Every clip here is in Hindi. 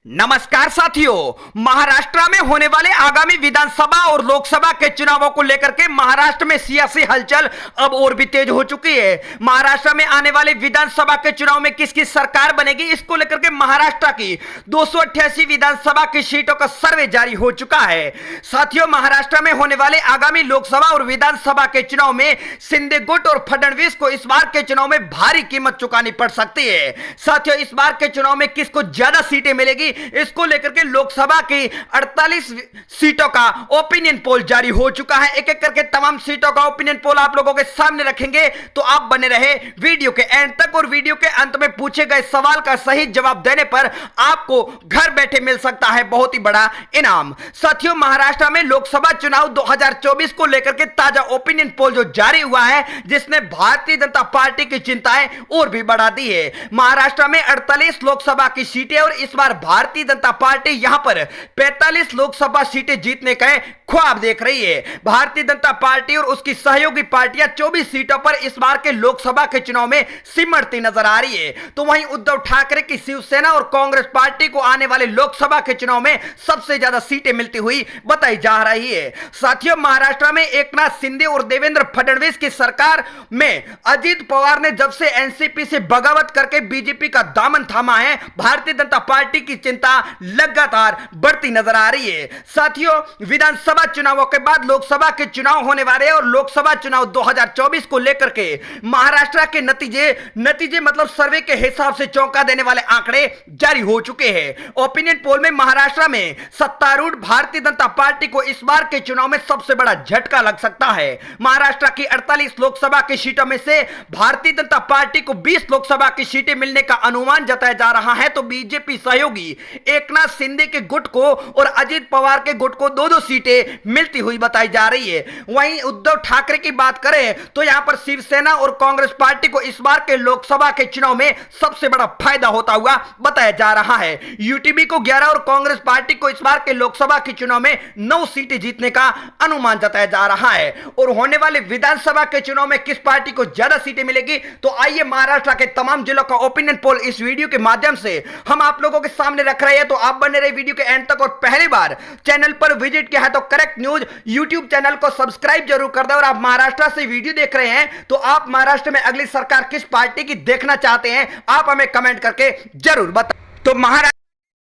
नमस्कार साथियों, महाराष्ट्र में होने वाले आगामी विधानसभा और लोकसभा के चुनावों को लेकर के महाराष्ट्र में सियासी हलचल अब और भी तेज हो चुकी है। महाराष्ट्र में आने वाले विधानसभा के चुनाव में किसकी सरकार बनेगी, इसको लेकर के महाराष्ट्र की 288 विधानसभा की सीटों का सर्वे जारी हो चुका है। साथियों, महाराष्ट्र में होने वाले आगामी लोकसभा और विधानसभा के चुनाव में शिंदे गुट और फडणवीस को इस बार के चुनाव में भारी कीमत चुकानी पड़ सकती है। साथियों, इस बार के चुनाव में किसको ज्यादा सीटें मिलेगी, इसको लेकर के लोकसभा की 48 सीटों का ओपिनियन पोल जारी हो चुका है। एक एक करके तमाम सीटों का ओपिनियन पोल आप लोगों के सामने रखेंगे, तो आप बने रहे वीडियो के एंड तक। और वीडियो के अंत में पूछे गए सवाल का सही जवाब देने पर आपको घर बैठे मिल सकता है बहुत ही बड़ा इनाम। साथियों, महाराष्ट्र में लोकसभा चुनाव 2024 को लेकर के ताजा ओपिनियन पोल जो जारी हुआ है, जिसने भारतीय जनता पार्टी की चिंताएं और भी बढ़ा दी है। महाराष्ट्र में 48 लोकसभा की सीटें और इस बार भारतीय जनता पार्टी यहां पर 45 लोकसभा सीटें जीतने का ख्वाब देख रही है। भारतीय जनता पार्टी और उसकी सहयोगी पार्टियां 24 सीटों पर इस बार के लोकसभा के चुनाव में सिमटती नजर आ रही है। तो वहीं उद्धव ठाकरे की शिवसेना और कांग्रेस पार्टी को आने वाले लोकसभा के चुनाव में सबसे ज्यादा सीटें मिलती हुई बताई जा रही है। साथियों, महाराष्ट्र में एकनाथ शिंदे और देवेंद्र फडणवीस की सरकार में अजित पवार ने जब से एनसीपी से बगावत करके बीजेपी का दामन थामा है, भारतीय जनता पार्टी की चिंता लगातार बढ़ती नजर आ रही है। साथियों, विधानसभा चुनावों के बाद लोकसभा के चुनाव होने वाले हैं और लोकसभा चुनाव 2024 को लेकर के महाराष्ट्र के नतीजे मतलब सर्वे के हिसाब से चौंका देने वाले आंकड़े जारी हो चुके हैं। ओपिनियन पोल में महाराष्ट्र में सत्तारूढ़ भारतीय जनता पार्टी को इस बार के चुनाव में सबसे बड़ा झटका लग सकता है। महाराष्ट्र की 48 लोकसभा की सीटों में से भारतीय जनता पार्टी को 20 लोकसभा की सीटें मिलने का अनुमान जताया जा रहा है, तो बीजेपी सहयोगी एकनाथ शिंदे के गुट को और अजित पवार के गुट को 2-2 सीटें मिलती हुई बताई जा रही है। वहीं उद्धव ठाकरे की बात करें तो यहां पर शिवसेना और कांग्रेस पार्टी को इस बार के लोकसभा के चुनाव में सबसे बड़ा फायदा होता हुआ बताया जा रहा है। यूटीबी को 11 और कांग्रेस पार्टी को इस बार के लोकसभा के चुनाव में 9 सीटें जीतने का अनुमान जताया जा रहा है। और होने वाले विधानसभा के चुनाव में किस पार्टी को ज्यादा सीटें मिलेगी, तो आइए महाराष्ट्र के तमाम जिलों का ओपिनियन पोल इस वीडियो के माध्यम से हम आप लोगों के सामने रख रहे हैं। तो आप बने रहे वीडियो के एंड तक और पहली बार चैनल पर विजिट किया है तो करेक्ट न्यूज यूट्यूब चैनल को सब्सक्राइब जरूर कर दें। और आप महाराष्ट्र से वीडियो देख रहे हैं तो आप महाराष्ट्र में अगली सरकार किस पार्टी की देखना चाहते हैं, आप हमें कमेंट करके जरूर बताएं। तो महाराष्ट्र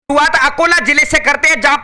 शुरुआत अकोला जिले से करते हैं, जहां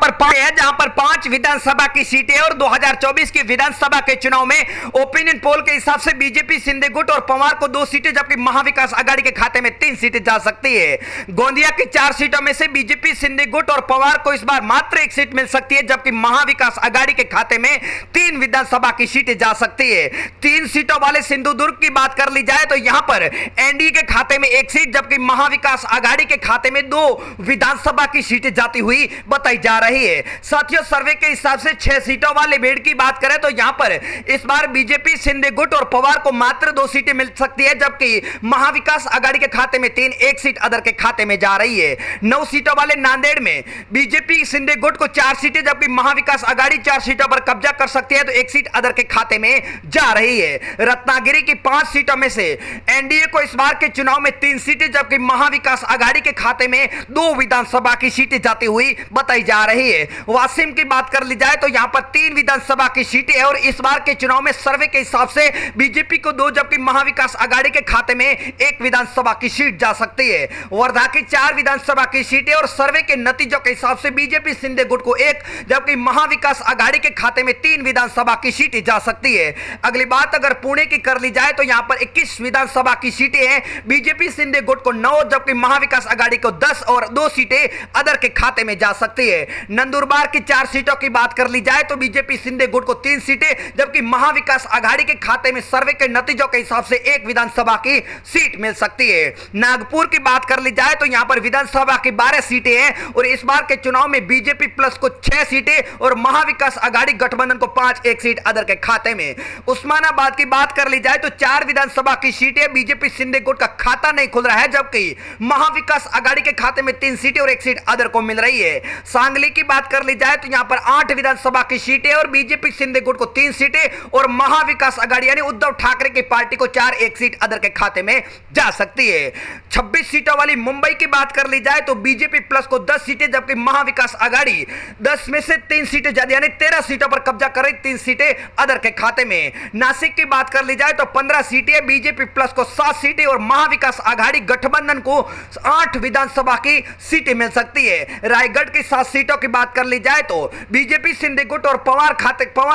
पर 5 विधानसभा की सीटें और 2024 की विधानसभा के चुनाव में ओपिनियन पोल के हिसाब से बीजेपी शिंदे गुट और पवार को 2 सीटें, जबकि महाविकास आघाड़ी के खाते में 3 सीटें जा सकती है। गोंदिया की 4 सीटों में से बीजेपी शिंदे गुट और पवार को इस बार मात्र 1 सीट मिल सकती है, जबकि महाविकास आघाड़ी के खाते में 3 विधानसभा की सीटें जा सकती है। 3 सीटों वाले सिंधुदुर्ग की बात कर ली जाए तो यहां पर एनडीए के खाते में 1 सीट, जबकि महाविकास आघाड़ी के खाते में 2 विधानसभा की सीटें जाती हुई बताई जा रही है। साथियों, सर्वे के हिसाब से 6 सीटों वाले बेड़ की बात करें तो यहां पर इस बार बीजेपी शिंदे गुट और पवार को मात्र 2 सीटें मिल सकती है, जबकि महाविकास आघाड़ी के खाते में 3, 1 सीट अदर के खाते में जा रही है। 9 सीटों वाले नांदेड़ में बीजेपी शिंदे गुट को 4 सीटें, जबकि महाविकास आघाड़ी 4 सीटों पर कब्जा कर सकती है, तो 1 सीट अदर के खाते में जा रही है। रत्नागिरी की 5 सीटों में से एनडीए को इस बार के चुनाव में 3 सीटें, जबकि महाविकास आघाड़ी के खाते में 2 विधानसभा की सीटें जाती हुई बताई जा रही है। वाशिम की बात कर ली जाए तो यहां पर 3 विधानसभा की सीटें है और इस बार के चुनाव में सर्वे के हिसाब से बीजेपी को 2, जबकि महाविकास आघाड़ी के खाते में 1 विधानसभा की सीट जा सकती है। वर्धा की 4 विधानसभा की सीटें और सर्वे के नतीजों के हिसाब से बीजेपी शिंदे गुट को 1, जबकि महाविकास आघाड़ी के खाते में 3 विधानसभा की सीटें जा सकती है। अगली बात अगर पुणे की कर ली जाए तो यहां पर 21 विधानसभा की सीटें हैं, बीजेपी शिंदे गुट को 9, जबकि महाविकास आघाड़ी को 10 और 2 सीटें अदर के खाते में जा सकती है। नंदुरबार की 4 सीटों की बात कर ली जाए तो बीजेपी शिंदे गुट को 3 सीटें, जबकि महाविकास आघाड़ी के खाते में सर्वे के नतीजों के हिसाब से 1 विधानसभा की सीट मिल सकती है। नागपुर की बात कर ली जाए तो यहां पर विधानसभा की 12 सीटें हैं और इस बार के चुनाव में बीजेपी प्लस को 6 सीटें और महाविकास आघाड़ी गठबंधन को 5, 1 सीट अदर के खाते में। उस्मानाबाद की बात कर ली जाए तो 4 विधानसभा की सीटें, बीजेपी शिंदे गुट का खाता नहीं खुल रहा है, जबकि महाविकास आघाड़ी के खाते में 3 सीटें और 1 सीट अदर को मिल रही है। सांगली की बात कर ली जाए तो यहां पर 8 विधानसभा की सीटें और बीजेपी शिंदे गुट को 3 सीटें और महाविकास आघाड़ी यानी उद्धव ठाकरे की पार्टी को 4 एक सीट अदर के खाते में जा सकती है। 26 सीटों वाली मुंबई की बात कर ली जाए तो बीजेपी प्लस को 10 सीटें, जबकि महाविकास आघाड़ी 10 में से 3 सीटें ज्यादा यानी 13 सीटों पर कब्जा कर रही, 3 सीटें अदर के खाते में। नासिक की बात कर ली जाए तो 15 सीटें, बीजेपी प्लस को 7 सीटें और महाविकास आघाड़ी गठबंधन को 8 विधानसभा की सीटें मिल सकती है। रायगढ़ की 7 सीटों की बात कर ली जाए तो बीजेपी शिंदे गुट और पवार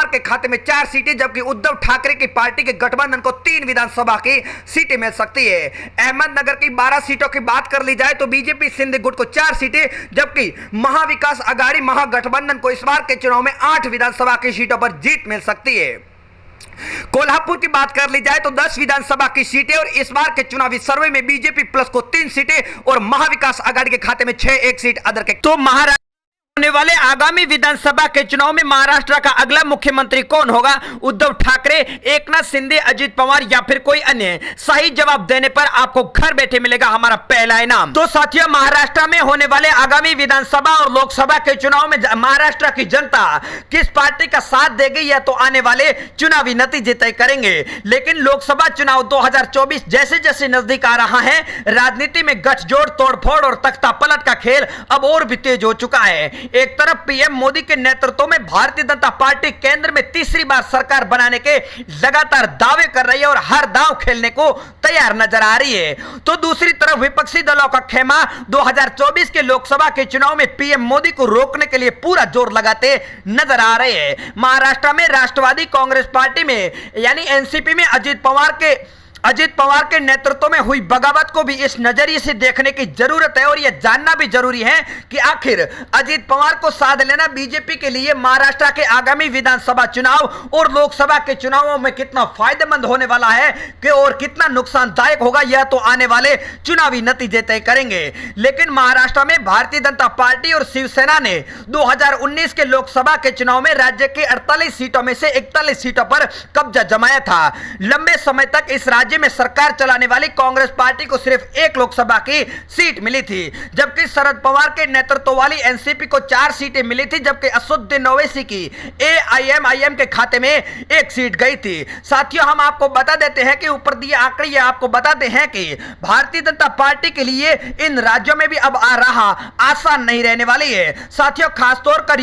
के खाते में 4 सीटें, जबकि उद्धव ठाकरे की पार्टी के गठबंधन को 3 विधानसभा की सीटें मिल सकती है। अहमदनगर की 12 सीटों की बात कर ली जाए तो बीजेपी शिंदे गुट को 4 सीटें, जबकि महाविकास आघाड़ी महागठबंधन को इस बार के चुनाव में 8 विधानसभा की सीटों पर जीत मिल सकती है। कोल्हापुर की बात कर ली जाए तो 10 विधानसभा की सीटें और इस बार के चुनावी सर्वे में बीजेपी प्लस को 3 सीटें और महाविकास आघाड़ी के खाते में 6 एक सीट अदर के। तो महाराष्ट्र होने वाले आगामी विधानसभा के चुनाव में महाराष्ट्र का अगला मुख्यमंत्री कौन होगा? उद्धव ठाकरे, एकनाथ शिंदे, अजित पवार या फिर कोई अन्य? सही जवाब देने पर आपको घर बैठे मिलेगा हमारा पहला इनाम। तो साथियों, महाराष्ट्र में होने वाले आगामी विधानसभा और लोकसभा के चुनाव में महाराष्ट्र की जनता किस पार्टी का साथ देगी या तो आने वाले चुनावी नतीजे तय करेंगे। लेकिन लोकसभा चुनाव 2024 जैसे जैसे नजदीक आ रहा है, राजनीति में गठजोड़, तोड़फोड़ और तख्ता पलट का खेल अब और भी तेज हो चुका है। एक तरफ पीएम मोदी के नेतृत्व में भारतीय जनता पार्टी केंद्र में तीसरी बार सरकार बनाने के लगातार दावे कर रही है और हर दांव खेलने को तैयार नजर आ रही है। तो दूसरी तरफ विपक्षी दलों का खेमा 2024 के लोकसभा के चुनाव में पीएम मोदी को रोकने के लिए पूरा जोर लगाते नजर आ रहे हैं। महाराष्ट्र में राष्ट्रवादी कांग्रेस पार्टी में यानी एनसीपी में अजित पवार के नेतृत्व में हुई बगावत को भी इस नजरिए से देखने की जरूरत है और यह जानना भी जरूरी है कि आखिर अजित पवार को साथ लेना बीजेपी के लिए महाराष्ट्र के आगामी विधानसभा चुनाव और लोकसभा के चुनावों में कितना फायदेमंद होने वाला है कि और कितना नुकसानदायक होगा, यह तो आने वाले चुनावी नतीजे तय करेंगे। लेकिन महाराष्ट्र में भारतीय जनता पार्टी और शिवसेना ने 2019 के लोकसभा के चुनाव में राज्य की 48 सीटों में से 41 सीटों पर कब्जा जमाया था। लंबे समय तक इस राज्य में सरकार चलाने वाली कांग्रेस पार्टी को सिर्फ 1 लोकसभा की सीट मिली थी, जबकि शरद पवार के नेतृत्व वाली एनसीपी को 4 सीटें मिली थी, जबकि असदुद्दीन ओवैसी की एआईएमआईएम के खाते में 1 सीट गई थी। साथियों, हम आपको बता देते हैं कि ऊपर दिए आंकड़े ये आपको बताते हैं कि भारतीय जनता पार्टी के लिए इन राज्यों में भी अब आ रहा आसान नहीं रहने वाली है। साथियों, खासतौर पर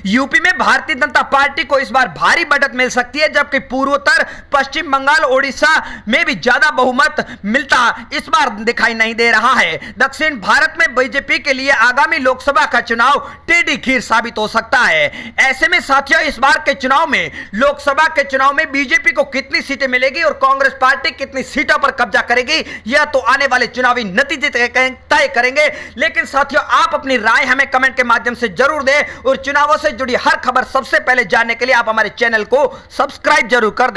यूपी में भारतीय जनता पार्टी को इस बार भारी बढ़त मिल सकती है, जबकि पूर्वोत्तर, पश्चिम बंगाल, ओडिशा में भी ज्यादा बहुमत मिलता इस बार दिखाई नहीं दे रहा है। दक्षिण भारत में बीजेपी के लिए आगामी लोकसभा का चुनाव टेढ़ी खीर साबित हो सकता है। ऐसे में साथियों, इस बार के चुनाव में लोकसभा के चुनाव में बीजेपी को कितनी सीटें मिलेगी और कांग्रेस पार्टी कितनी सीटों पर कब्जा करेगी, यह तो आने वाले चुनावी नतीजे तय करेंगे। लेकिन साथियों, आप अपनी राय हमें कमेंट के माध्यम से जरूर दें और चुनाव से जुड़ी हर खबर सबसे पहले जानने के लिए आप हमारे चैनल को सब्सक्राइब जरूर कर दें।